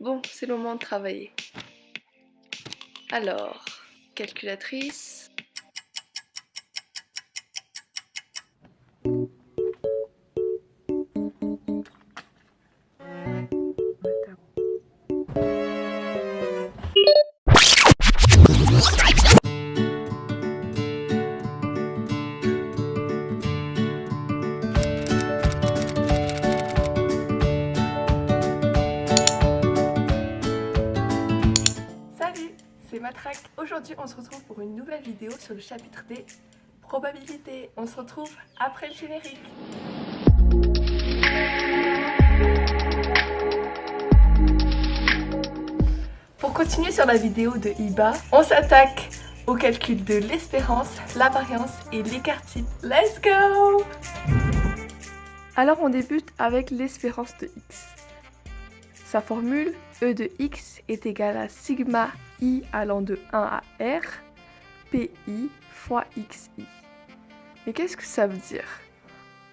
Bon, c'est le moment de travailler. Alors, calculatrice. Salut, c'est Matraque. Aujourd'hui, on se retrouve pour une nouvelle vidéo sur le chapitre des probabilités. On se retrouve après le générique. Pour continuer sur la vidéo de Iba, on s'attaque au calcul de l'espérance, la variance et l'écart type. Let's go! Alors on débute avec l'espérance de x. Sa formule, E de x est égal à sigma i allant de 1 à r, pi fois xi. Mais qu'est-ce que ça veut dire?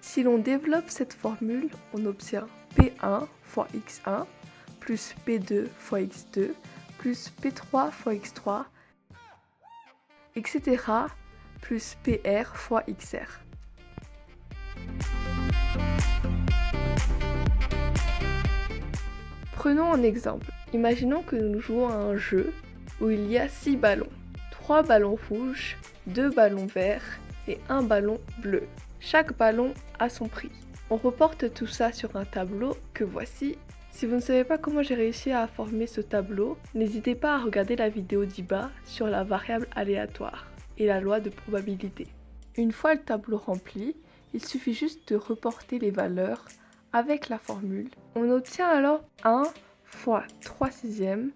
Si l'on développe cette formule, on obtient P1 fois x1 plus P2 fois x2 plus P3 fois x3, etc. plus PR fois xr. Prenons un exemple. Imaginons que nous jouons à un jeu où il y a 6 ballons. 3 ballons rouges, 2 ballons verts et 1 ballon bleu. Chaque ballon a son prix. On reporte tout ça sur un tableau que voici. Si vous ne savez pas comment j'ai réussi à former ce tableau, n'hésitez pas à regarder la vidéo d'Iba sur la variable aléatoire et la loi de probabilité. Une fois le tableau rempli, il suffit juste de reporter les valeurs avec la formule. On obtient alors 1 fois 3 sixièmes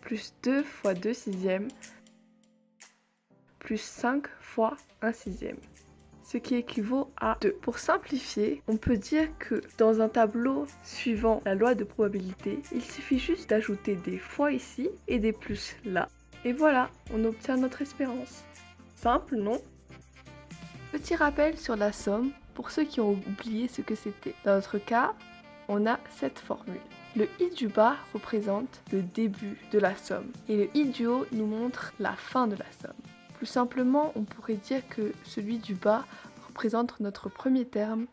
plus 2 fois 2 sixièmes plus 5 fois 1 sixième, ce qui équivaut à 2. Pour simplifier, on peut dire que dans un tableau suivant la loi de probabilité, il suffit juste d'ajouter des fois ici et des plus là. Et voilà, on obtient notre espérance. Simple, non? Petit rappel sur la somme pour ceux qui ont oublié ce que c'était. Dans notre cas, on a cette formule. Le i du bas représente le début de la somme et le i du haut nous montre la fin de la somme. Plus simplement, on pourrait dire que celui du bas représente notre premier terme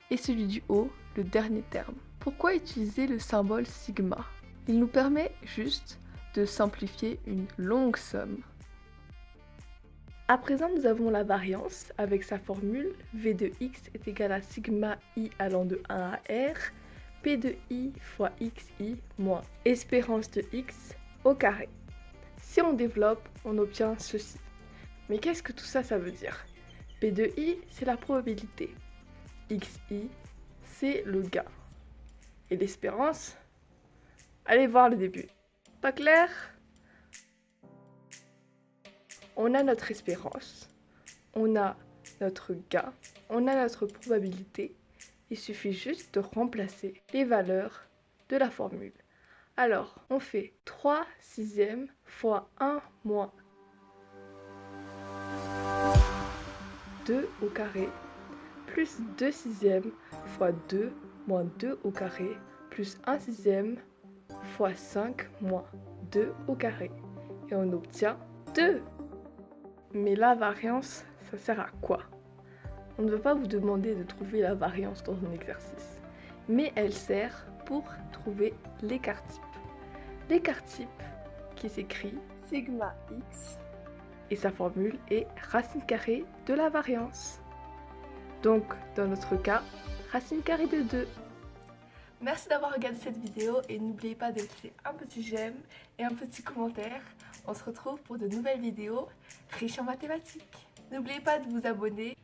et celui du haut le dernier terme. Pourquoi utiliser le symbole sigma? Il nous permet juste de simplifier une longue somme. À présent, nous avons la variance avec sa formule v de x est égal à sigma i allant de 1 à r, p de i fois xi moins espérance de x au carré. Si on développe, on obtient ceci. Mais qu'est-ce que tout ça, ça veut dire? P de i, c'est la probabilité. Xi, c'est le gain. Et l'espérance? Allez voir le début. Pas clair? On a notre espérance, on a notre gain, on a notre probabilité. Il suffit juste de remplacer les valeurs de la formule. Alors, on fait 3 sixièmes fois 1 moins 2 au carré plus 2 sixièmes fois 2 moins 2 au carré plus 1 sixième fois 5 moins 2 au carré. Et on obtient 2. Mais la variance, ça sert à quoi? On ne va pas vous demander de trouver la variance dans un exercice, mais elle sert pour trouver l'écart type. L'écart type qui s'écrit sigma x et sa formule est racine carrée de la variance. Donc, dans notre cas, racine carrée de 2. Merci d'avoir regardé cette vidéo et n'oubliez pas de laisser un petit j'aime et un petit commentaire. On se retrouve pour de nouvelles vidéos riches en mathématiques. N'oubliez pas de vous abonner